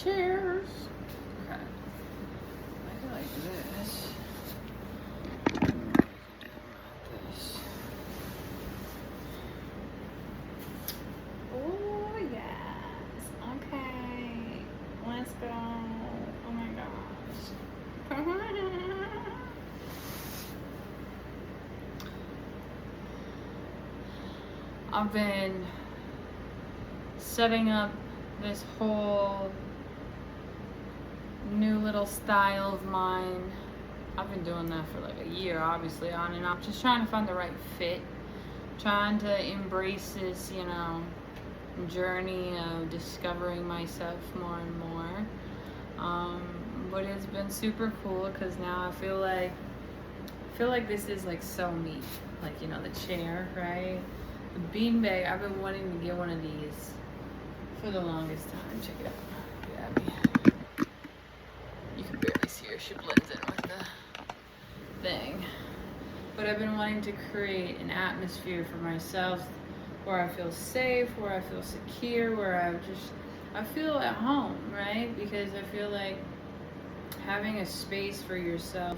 chairs. Okay. Like this. This. Oh yes. Okay. Let's go. Oh my gosh. I've been setting up this whole new little style of mine. I've been doing that for like a year, obviously, on and off, just trying to find the right fit, trying to embrace this, journey of discovering myself more and more. But it's been super cool because now I feel like this is like so me, like the chair, right? The beanbag. I've been wanting to get one of these for the longest time. Check it out. Yeah, you can barely see her. She blends in with the thing. But I've been wanting to create an atmosphere for myself where I feel safe, where I feel secure, where I feel at home, right? Because I feel like having a space for yourself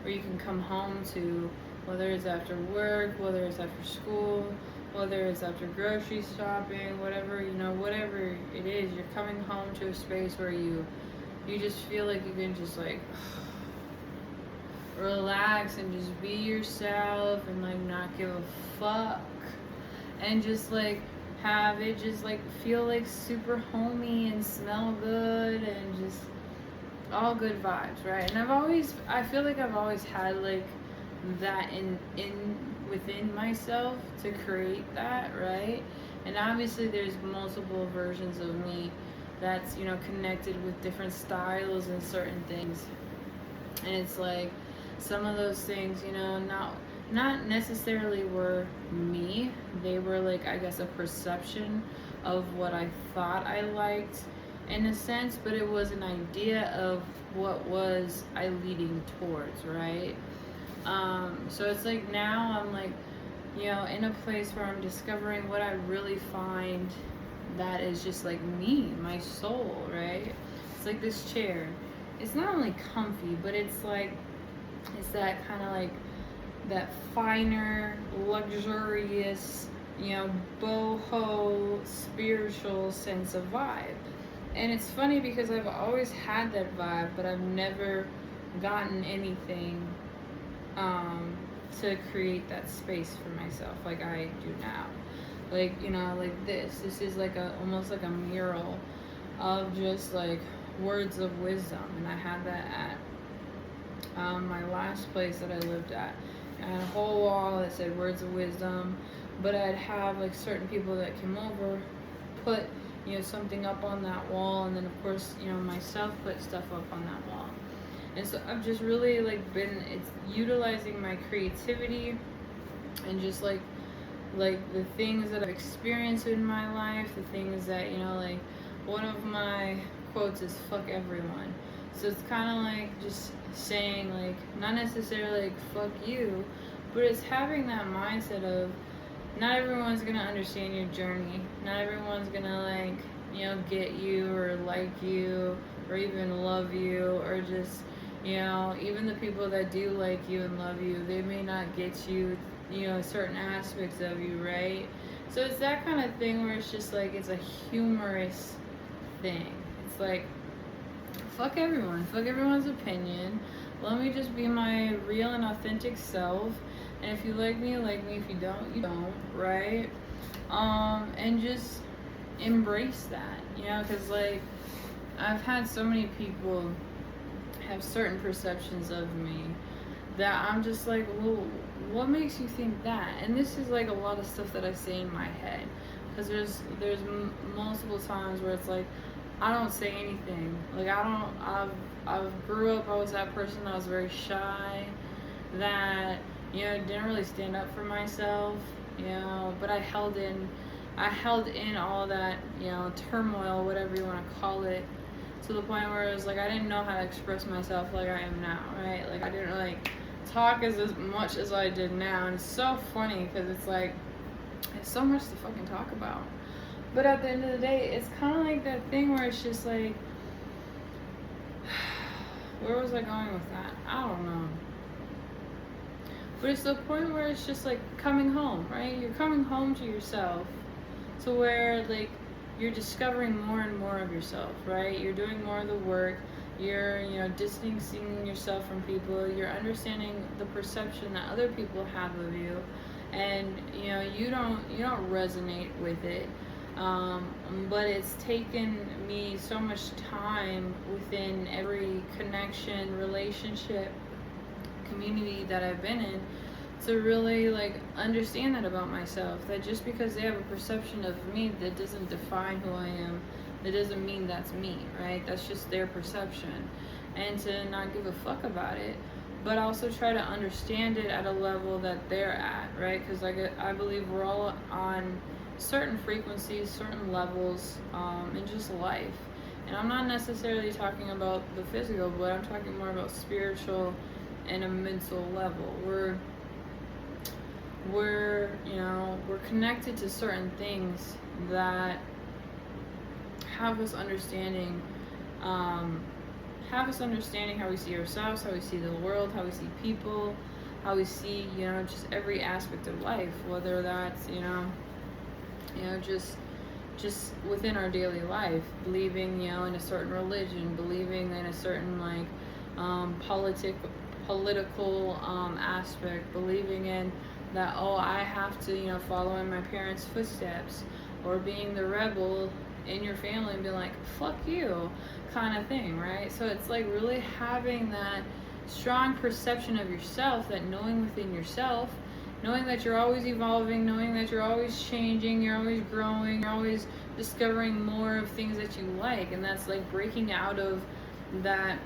where you can come home to, whether it's after work, whether it's after school, whether it's after grocery shopping, whatever it is, you're coming home to a space where you just feel like you can just like relax and just be yourself and like not give a fuck and just like have it just like feel like super homey and smell good and just all good vibes, right? And I feel like I've always had like that in within myself to create that, right? And obviously there's multiple versions of me that's connected with different styles and certain things, and it's like some of those things not necessarily were me. They were like, I guess, a perception of what I thought I liked in a sense, but it was an idea of what was I leading towards, right? So it's like now I'm like, in a place where I'm discovering what I really find that is just like me, my soul, right? It's like this chair. It's not only comfy, but it's like, it's that kind of like that finer, luxurious, boho, spiritual sense of vibe. And it's funny because I've always had that vibe, but I've never gotten anything to create that space for myself like I do now. Like, like this is like almost like a mural of just like words of wisdom. And I had that at my last place that I lived at. I had a whole wall that said words of wisdom, but I'd have like certain people that came over put something up on that wall, and then of course myself put stuff up on that wall. And so I've just really it's utilizing my creativity and just like the things that I've experienced in my life, the things that like one of my quotes is fuck everyone. So it's kind of like just saying like not necessarily like fuck you, but it's having that mindset of not everyone's gonna understand your journey, not everyone's gonna like get you or like you or even love you, or just even the people that do like you and love you, they may not get you certain aspects of you, right? So it's that kind of thing where it's just like it's a humorous thing. It's like fuck everyone's opinion. Let me just be my real and authentic self. And if you like me, you like me. If you don't, you don't, right? And just embrace that, because like I've had so many people have certain perceptions of me that I'm just like, well, what makes you think that? And this is like a lot of stuff that I say in my head, because there's multiple times where it's like I don't say anything. Like I grew up, I was that person that was very shy, that didn't really stand up for myself, but I held in all that, turmoil, whatever you want to call it, to the point where it was like I didn't know how to express myself like I am now, right? Like I didn't really talk as much as I did now, and it's so funny because it's like it's so much to fucking talk about. But at the end of the day, it's kind of like that thing where it's just like Where was I going with that? I don't know. But it's the point where it's just like coming home, right? You're coming home to yourself, to where like you're discovering more and more of yourself, right? You're doing more of the work. You're, distancing yourself from people. You're understanding the perception that other people have of you, and you don't resonate with it. But it's taken me so much time within every connection, relationship, community that I've been in to really like understand that about myself, that just because they have a perception of me, that doesn't define who I am. That doesn't mean that's me, right? That's just their perception. And to not give a fuck about it, but also try to understand it at a level that they're at, right? Because like I believe we're all on certain frequencies, certain levels in just life. And I'm not necessarily talking about the physical, but I'm talking more about spiritual and a mental level. We're connected to certain things that have us understanding how we see ourselves, how we see the world, how we see people, how we see just every aspect of life, whether that's just within our daily life, believing in a certain religion, believing in a certain like political aspect, believing in that, I have to follow in my parents' footsteps, or being the rebel in your family and be like, fuck you, kind of thing, right? So it's like really having that strong perception of yourself, that knowing within yourself, knowing that you're always evolving, knowing that you're always changing, you're always growing, you're always discovering more of things that you like. And that's like breaking out of that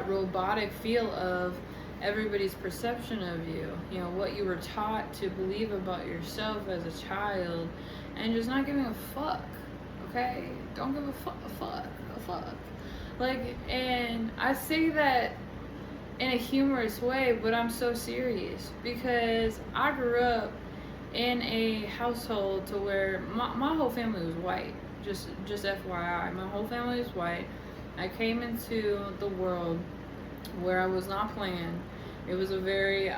robotic feel of everybody's perception of you, what you were taught to believe about yourself as a child, and just not giving a fuck. Okay, don't give a fuck. Like, and I say that in a humorous way, but I'm so serious, because I grew up in a household to where my whole family was white. Just FYI, my whole family was white. I came into the world where I was not planned. It was a very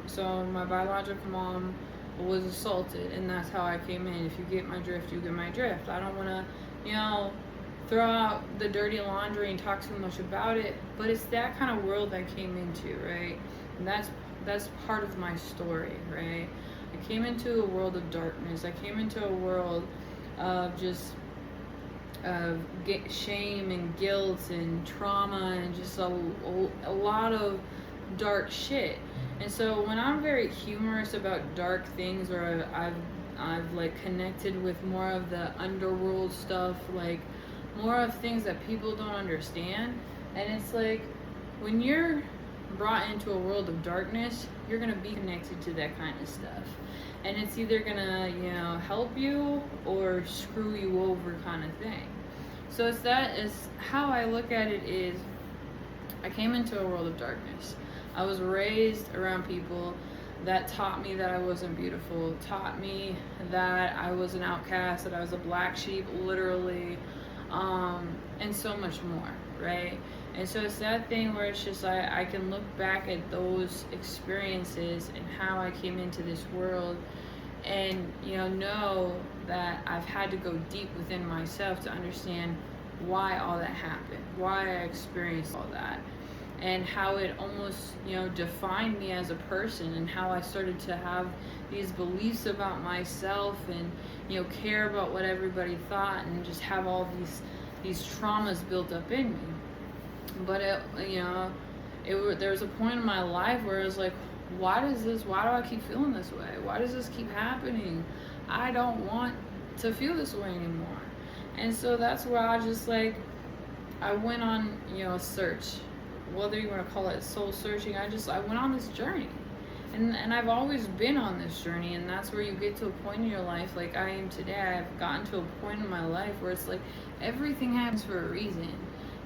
so my biological mom was assaulted, and that's how I came in. If you get my drift, you get my drift. I don't want to throw out the dirty laundry and talk too much about it, but it's that kind of world I came into, right? And that's part of my story, right? I came into a world of darkness. I came into a world of just shame and guilt and trauma and just a lot of dark shit. And so when I'm very humorous about dark things, or I've like connected with more of the underworld stuff, like more of things that people don't understand, and it's like when you're brought into a world of darkness, you're gonna be connected to that kind of stuff, and it's either gonna help you or screw you over, kind of thing. So it's how I look at it. Is I came into a world of darkness. I was raised around people that taught me that I wasn't beautiful, taught me that I was an outcast, that I was a black sheep, literally, and so much more, right? And so it's that thing where it's just I can look back at those experiences and how I came into this world, and know that I've had to go deep within myself to understand why all that happened, why I experienced all that, and how it almost defined me as a person, and how I started to have these beliefs about myself, and care about what everybody thought, and just have all these traumas built up in me. But there was a point in my life where I was like, why do I keep feeling this way? Why does this keep happening? I don't want to feel this way anymore. And so that's where I just like, I went on a search, whether you want to call it soul searching. I went on this journey, and I've always been on this journey. And that's where you get to a point in your life, like I am today. I've gotten to a point in my life where it's like everything happens for a reason.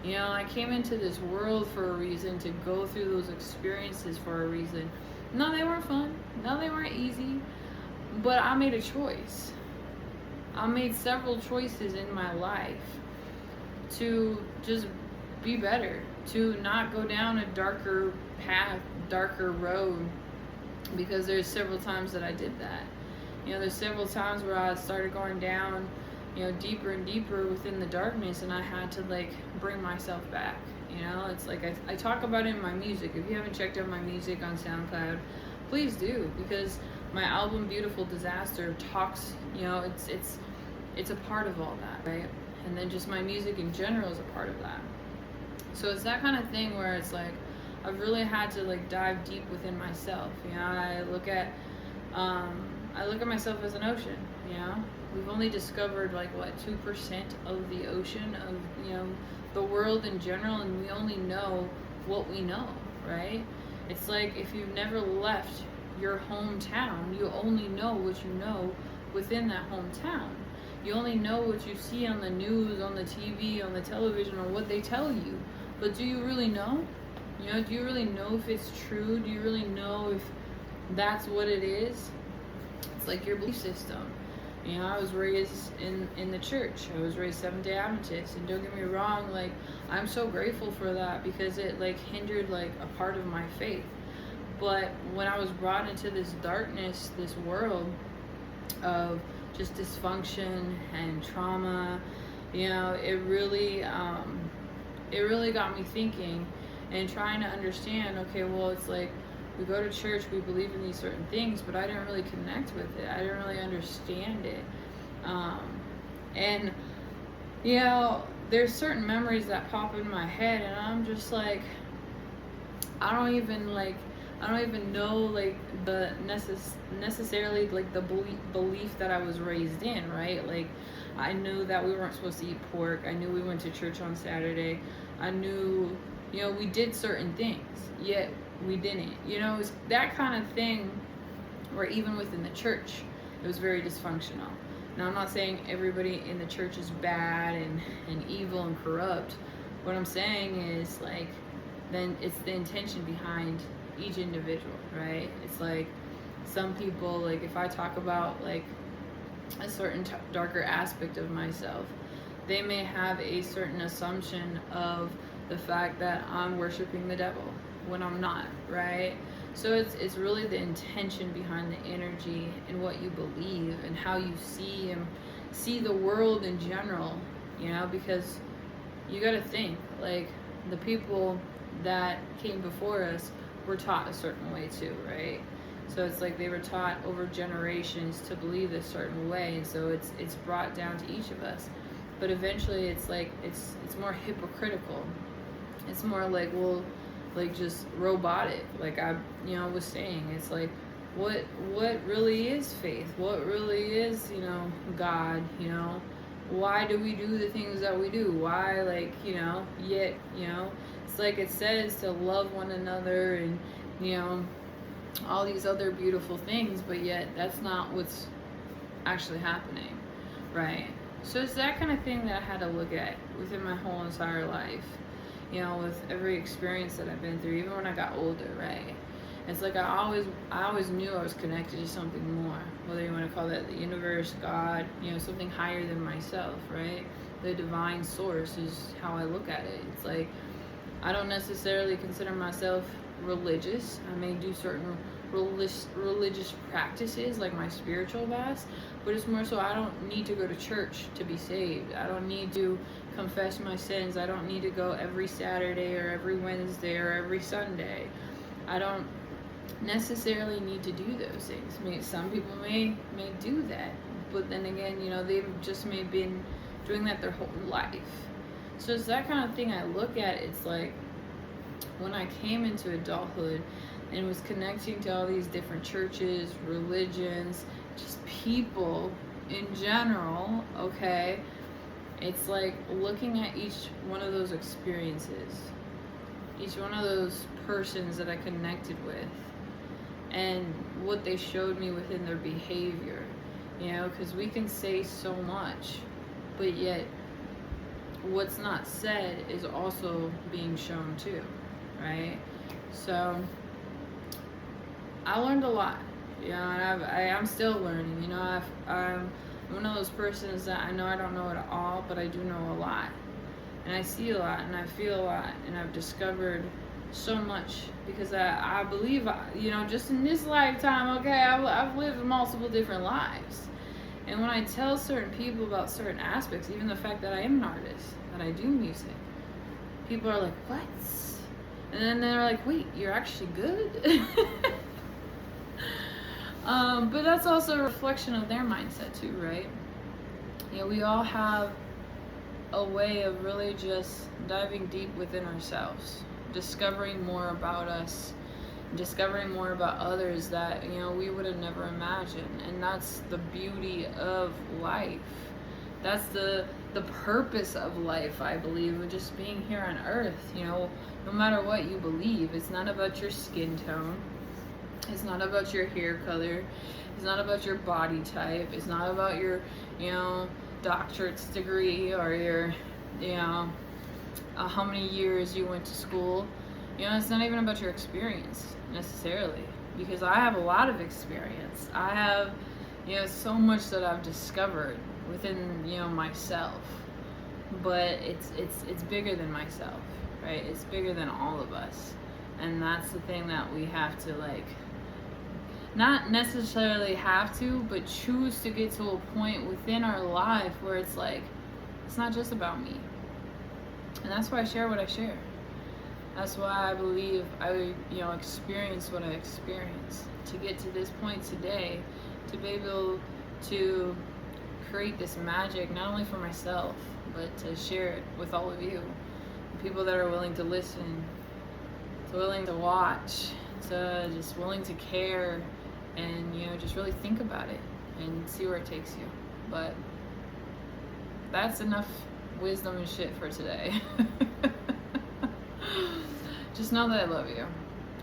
I came into this world for a reason, to go through those experiences for a reason. No, they weren't fun. No, they weren't easy. But I made a choice. I made several choices in my life to just be better, to not go down a darker path, darker road, because there's several times that I did that. There's several times where I started going down, deeper and deeper within the darkness, and I had to like bring myself back. It's like I talk about it in my music. If you haven't checked out my music on SoundCloud, please do, because my album Beautiful Disaster talks, it's a part of all that, right? And then just my music in general is a part of that. So it's that kind of thing where it's like I've really had to like dive deep within myself. I look at myself as an ocean. We've only discovered like 2% of the ocean of the world in general, and we only know what we know, right? It's like if you've never left your hometown, you only know what you know within that hometown. You only know what you see on the news, on the TV, on the television, or what they tell you. But do you really know? Do you really know if it's true? Do you really know if that's what it is? It's like your belief system. I was raised in the church. I was raised Seventh-day Adventist, and don't get me wrong, like I'm so grateful for that, because it like hindered like a part of my faith. But when I was brought into this darkness, this world of just dysfunction and trauma, it really got me thinking and trying to understand, okay, well, it's like we go to church, we believe in these certain things, but I didn't really connect with it. I didn't really understand it. And there's certain memories that pop in my head, and I'm just like, I don't even know like the necessarily like the belief that I was raised in, right? Like I knew that we weren't supposed to eat pork. I knew we went to church on Saturday. I knew, we did certain things, yet we didn't. It was that kind of thing where even within the church, it was very dysfunctional. Now, I'm not saying everybody in the church is bad and evil and corrupt. What I'm saying is, like, then it's the intention behind each individual, right? It's like some people, like if I talk about like a certain darker aspect of myself, they may have a certain assumption of the fact that I'm worshiping the devil when I'm not, right? So it's really the intention behind the energy and what you believe and how you see the world in general, because you got to think, like, the people that came before us were taught a certain way too, right? So it's like they were taught over generations to believe a certain way, and so it's brought down to each of us. But eventually it's like it's more hypocritical. It's more like, well, like just robotic. Like I was saying, it's like what really is faith? What really is, God, why do we do the things that we do? Why, like, yet, it's like it says to love one another and, all these other beautiful things, but yet that's not what's actually happening, right? So it's that kind of thing that I had to look at within my whole entire life, with every experience that I've been through, even when I got older, right? It's like I always knew I was connected to something more, whether you want to call that the universe, God, something higher than myself, right? The divine source is how I look at it. It's like I don't necessarily consider myself religious. I may do certain religious practices like my spiritual fast, but it's more so I don't need to go to church to be saved. I don't need to confess my sins. I don't need to go every Saturday or every Wednesday or every Sunday. I don't necessarily need to do those things. I mean, some people may do that, but then again, they've just may been doing that their whole life. So it's that kind of thing I look at. It's like when I came into adulthood and was connecting to all these different churches, religions, just people in general, okay, it's like looking at each one of those experiences, each one of those persons that I connected with, and what they showed me within their behavior, because we can say so much, but yet what's not said is also being shown too, right? So I learned a lot, and I'm still learning. I'm one of those persons that I know I don't know it all, but I do know a lot. and I see a lot, and I feel a lot, and I've discovered so much because I believe, you know, just in this lifetime, okay, I've lived multiple different lives. And when I tell certain people about certain aspects, even the fact that I am an artist, that I do music, people are like, what? And then they're like, wait, you're actually good? But that's also a reflection of their mindset too, right? You know, we all have a way of really just diving deep within ourselves, discovering more about us, discovering more about others that, you know, we would have never imagined. And that's the beauty of life. That's the purpose of life, I believe, of just being here on earth. You know, no matter what you believe, it's not about your skin tone, it's not about your hair color, it's not about your body type, it's not about your, you know, doctorate's degree, or your, you know, how many years you went to school. You know, it's not even about your experience necessarily, because I have a lot of experience. I have, you know, so much that I've discovered within, you know, myself. But it's bigger than myself, right? It's bigger than all of us. And that's the thing that we have to, like, not necessarily have to, but choose to get to a point within our life where it's like, it's not just about me. And that's why I share what I share. That's why I believe I, you know, experienced what I experienced to get to this point today, to be able to create this magic, not only for myself, but to share it with all of you, people that are willing to listen, to willing to watch, to just willing to care, and, you know, just really think about it and see where it takes you. But that's enough wisdom and shit for today. Just know that I love you,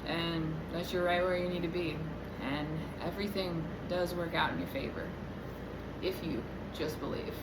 and that you're right where you need to be, and everything does work out in your favor if you just believe.